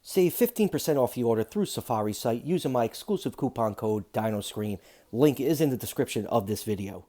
Save 15% off your order through Safari site using my exclusive coupon code DINOSCREAM. Link is in the description of this video.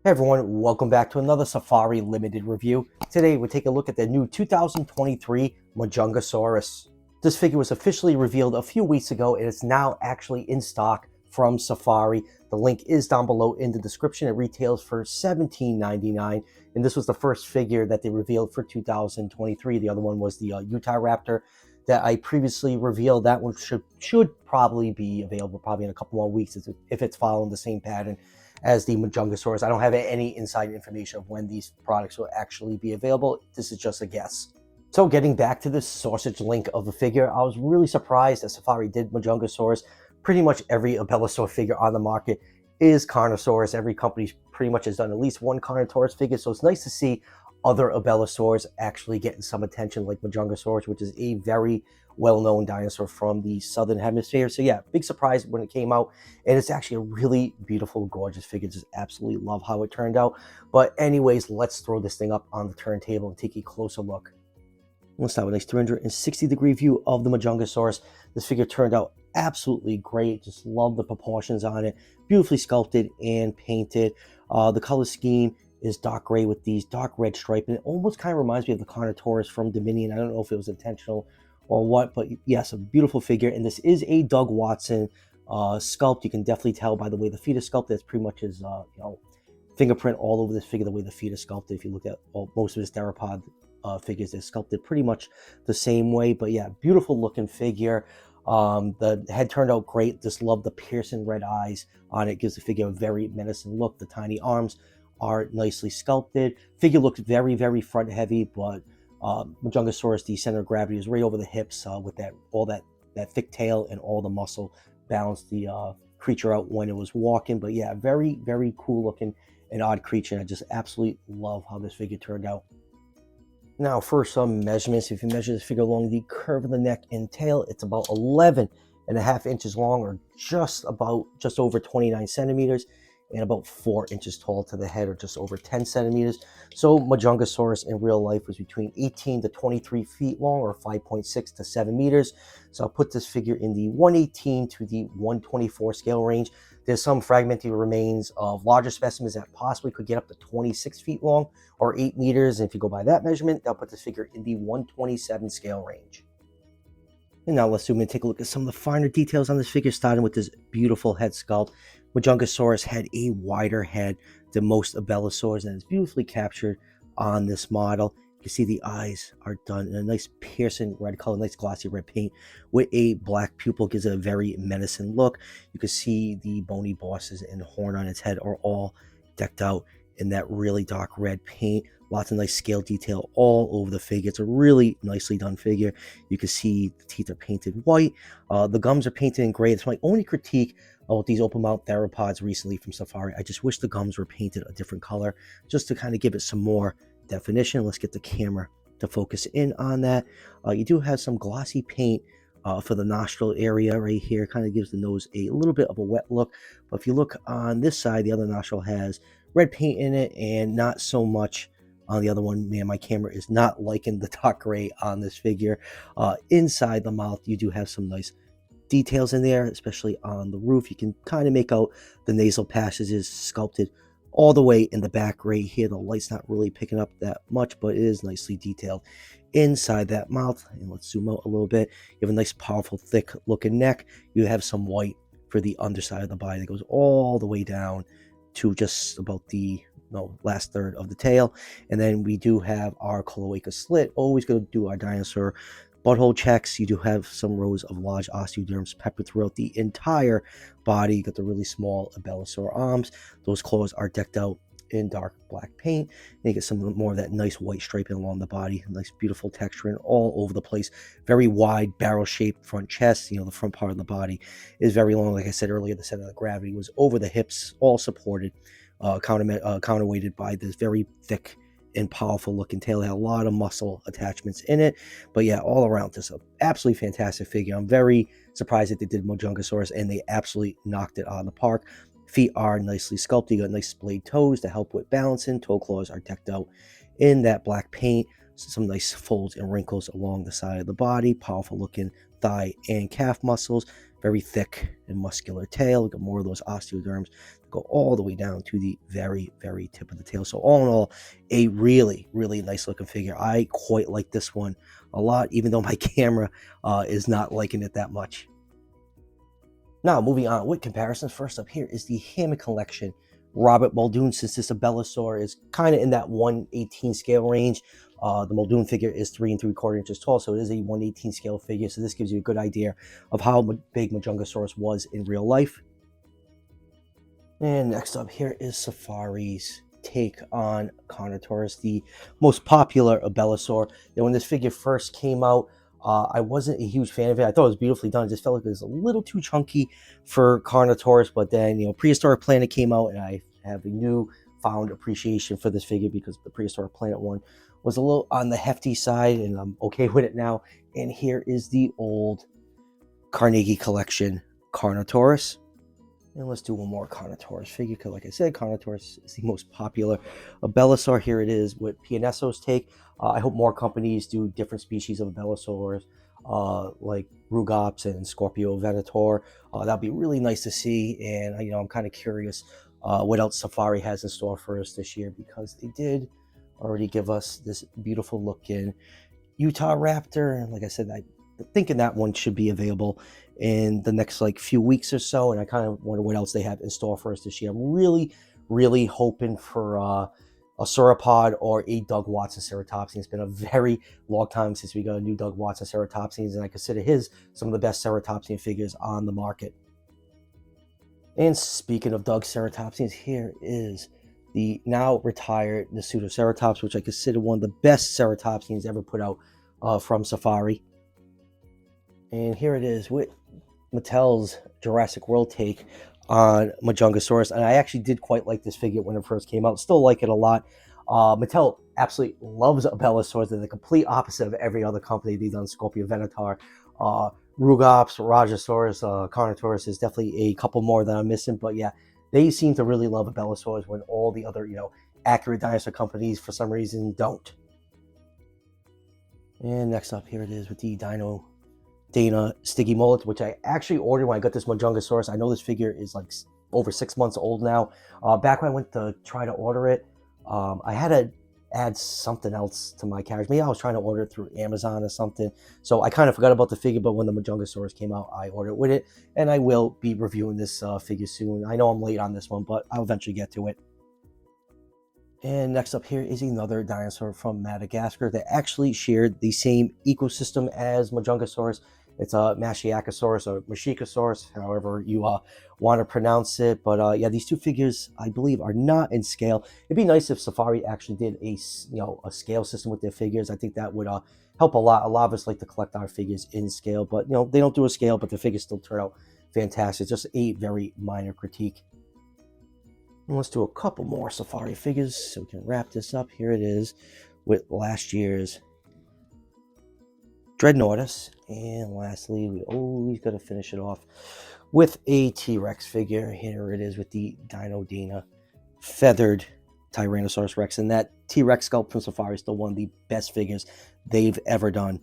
Hey everyone, welcome back to another Safari Limited review. Today we're taking a look at the new 2023 Majungasaurus. This figure was officially revealed a few weeks ago and it's now actually in stock from Safari. The link is down below in the description. It retails for $17.99, and this was the first figure that they revealed for 2023. The other one was the Utah Raptor that I previously revealed. That one should probably be available probably in a couple more weeks if it's following the same pattern as the Majungasaurus. I don't have any inside information of when these products will actually be available. This is just a guess. So getting back to this sausage link of the figure, I was really surprised that Safari did Majungasaurus. Pretty much every Abelisaur figure on the market is Carnotaurus. Every company pretty much has done at least one Carnotaurus figure, so it's nice to see other Abelisaurs actually getting some attention like Majungasaurus, which is a very well-known dinosaur from the southern hemisphere. So yeah, big surprise when it came out, and it's actually a really beautiful, gorgeous figure. Just absolutely love how it turned out. But anyways, let's throw this thing up on the turntable and take a closer look. Let's start with a nice 360-degree view of the Majungasaurus. This figure turned out absolutely great. Just love the proportions on it. Beautifully sculpted and painted. The color scheme is dark gray with these dark red stripe, and it almost kind of reminds me of the Carnotaurus from Dominion. I don't know if it was intentional or what, but yes, a beautiful figure. And this is a Doug Watson sculpt. You can definitely tell by the way the feet are sculpted. That's pretty much his fingerprint all over this figure, the way the feet are sculpted. If you look at most of his theropod figures, they're sculpted pretty much the same way. But yeah, beautiful looking figure. The head turned out great. Just love the piercing red eyes on it. Gives the figure a very menacing look. The tiny arms are nicely sculpted. Figure looks very, very front heavy, but Majungasaurus, the center of gravity is right over the hips with that thick tail, and all the muscle balanced the creature out when it was walking. But yeah, very, very cool looking and odd creature. I just absolutely love how this figure turned out. Now for some measurements, if you measure this figure along the curve of the neck and tail, it's about 11.5 inches long, or just over 29 centimeters, and about 4 inches tall to the head, or just over 10 centimeters. So Majungasaurus in real life was between 18 to 23 feet long, or 5.6 to 7 meters. So I'll put this figure in the 118 to the 124 scale range. There's some fragmented remains of larger specimens that possibly could get up to 26 feet long, or 8 meters. And if you go by that measurement, they'll put this figure in the 127 scale range. And now let's zoom in and take a look at some of the finer details on this figure, starting with this beautiful head sculpt. Majungasaurus had a wider head than most Abelisaurs, and it's beautifully captured on this model. You can see the eyes are done in a nice piercing red color, nice glossy red paint with a black pupil. Gives it a very menacing look. You can see the bony bosses and horn on its head are all decked out in that really dark red paint. Lots of nice scale detail all over the figure. It's a really nicely done figure. You can see the teeth are painted white. The gums are painted in gray. It's my only critique about these open mouth theropods recently from Safari. I just wish the gums were painted a different color, just to kind of give it some more definition. Let's get the camera to focus in on that. You do have some glossy paint for the nostril area right here. Kind of gives the nose a little bit of a wet look. But if you look on this side, the other nostril has red paint in it, and not so much on the other one. Man, my camera is not liking the dark gray on this figure. Inside the mouth, you do have some nice details in there, especially on the roof. You can kind of make out the nasal passages sculpted all the way in the back right here. The light's not really picking up that much, but it is nicely detailed inside that mouth. And let's zoom out a little bit. You have a nice, powerful, thick looking neck. You have some white for the underside of the body that goes all the way down to just about the last third of the tail. And then we do have our cloaca slit. Always going to do our dinosaur butthole checks. You do have some rows of large osteoderms peppered throughout the entire body. You got the really small Abelisaur arms. Those claws are decked out in dark black paint. And you get some more of that nice white striping along the body. Nice beautiful texturing all over the place. Very wide barrel shaped front chest. The front part of the body is very long. Like I said earlier, the center of gravity was over the hips, all supported, counterweighted by this very thick and powerful looking tail. It had a lot of muscle attachments in it. But yeah, all around, just an absolutely fantastic figure. I'm very surprised that they did Majungasaurus, and they absolutely knocked it out of the park. Feet are nicely sculpted. You got nice splayed toes to help with balancing. Toe claws are decked out in that black paint. Some nice folds and wrinkles along the side of the body, powerful looking thigh and calf muscles, very thick and muscular tail. Look at more of those osteoderms go all the way down to the very, very tip of the tail. So all in all, a really, really nice looking figure. I quite like this one a lot, even though my camera is not liking it that much. Now, moving on with comparisons, first up here is the Hammond Collection Robert Muldoon. Since this Abelisaur is kind of in that 1/18 scale range, the Muldoon figure is 3 3/4 inches tall, so it is a 1/18 scale figure. So this gives you a good idea of how big Majungasaurus was in real life. And next up here is Safari's take on Carnotaurus, the most popular Abelisaur. When this figure first came out, I wasn't a huge fan of it. I thought it was beautifully done. It just felt like it was a little too chunky for Carnotaurus. But then, Prehistoric Planet came out, and I have a newfound appreciation for this figure because the Prehistoric Planet one was a little on the hefty side, and I'm okay with it now. And here is the old Carnegie Collection Carnotaurus. And let's do one more Carnotaurus figure, because like I said, Carnotaurus is the most popular Abelisaur. Here it is with Pianesso's take. I hope more companies do different species of Abelisaurs, like Rugops and Scorpio Venator. That'd be really nice to see. And I'm kind of curious what else Safari has in store for us this year, because they did already give us this beautiful looking Utah Raptor. And like I said, I'm thinking that one should be available in the next few weeks or so, and I kind of wonder what else they have in store for us this year. I'm really hoping for a sauropod or a Doug Watson ceratopsian. It's been a very long time since we got a new Doug Watson ceratopsians, and I consider his some of the best ceratopsian figures on the market. And speaking of Doug ceratopsians, here is the now retired Nasutoceratops, which I consider one of the best ceratopsians ever put out from Safari. And here it is with Mattel's Jurassic World take on Majungasaurus. And I actually did quite like this figure when it first came out. Still like it a lot. Mattel absolutely loves Abelisaurs. They're the complete opposite of every other company. They've done Scorpio Venator, Rugops, Rajasaurus, Carnotaurus. Is definitely a couple more that I'm missing. But yeah, they seem to really love Abelisaurs when all the other, accurate dinosaur companies for some reason don't. And next up, here it is with the Dana Sticky Mullet, which I actually ordered when I got this Majungasaurus. I know this figure is over 6 months old now. Back when I went to try to order it, I had to add something else to my carriage. Maybe I was trying to order it through Amazon or something. So I kind of forgot about the figure, but when the Majungasaurus came out, I ordered it with it. And I will be reviewing this figure soon. I know I'm late on this one, but I'll eventually get to it. And next up here is another dinosaur from Madagascar that actually shared the same ecosystem as Majungasaurus. It's a Machiacosaurus or Mashikasaurus, however you want to pronounce it. But yeah, these two figures, I believe, are not in scale. It'd be nice if Safari actually did a scale system with their figures. I think that would help a lot. A lot of us like to collect our figures in scale, but they don't do a scale, but the figures still turn out fantastic. Just a very minor critique. And let's do a couple more Safari figures so we can wrap this up. Here it is with last year's Dreadnoughtus. And lastly, we always got to finish it off with a T-Rex figure. Here it is with the Dino Dana feathered Tyrannosaurus Rex. And that T-Rex sculpt from Safari is still one of the best figures they've ever done.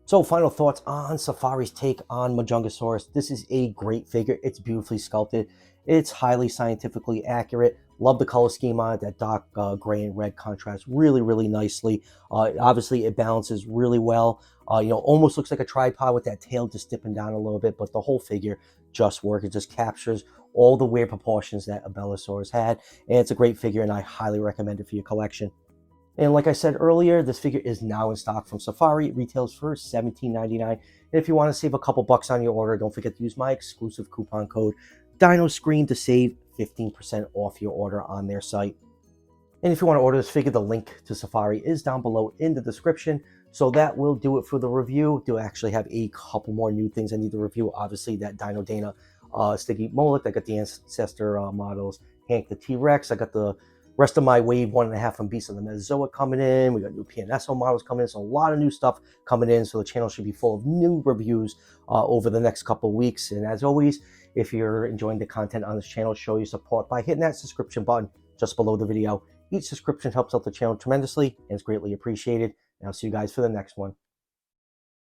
So final thoughts on Safari's take on Majungasaurus. This is a great figure. It's beautifully sculpted. It's highly scientifically accurate. Love the color scheme on it. That dark gray and red contrast really nicely. Obviously, it balances really well. Almost looks like a tripod with that tail just dipping down a little bit, but the whole figure just works. It just captures all the weird proportions that Abelisaurus had, and it's a great figure, and I highly recommend it for your collection. And like I said earlier, this figure is now in stock from Safari. It retails for $17.99. And if you want to save a couple bucks on your order, don't forget to use my exclusive coupon code DinoScreen to save 15% off your order on their site. And if you want to order this figure, the link to Safari is down below in the description. So that will do it for the review. Do actually have a couple more new things I need to review. Obviously, that Dino Dana Sticky Mullet. I got the Ancestor models. Hank the T-Rex. I got the rest of my Wave 1.5 from Beast of the Mesozoic coming in. We got new Pianesso models coming in. So a lot of new stuff coming in. So the channel should be full of new reviews over the next couple weeks. And as always, if you're enjoying the content on this channel, show your support by hitting that subscription button just below the video Each subscription helps out the channel tremendously and is greatly appreciated. And I'll see you guys for the next one.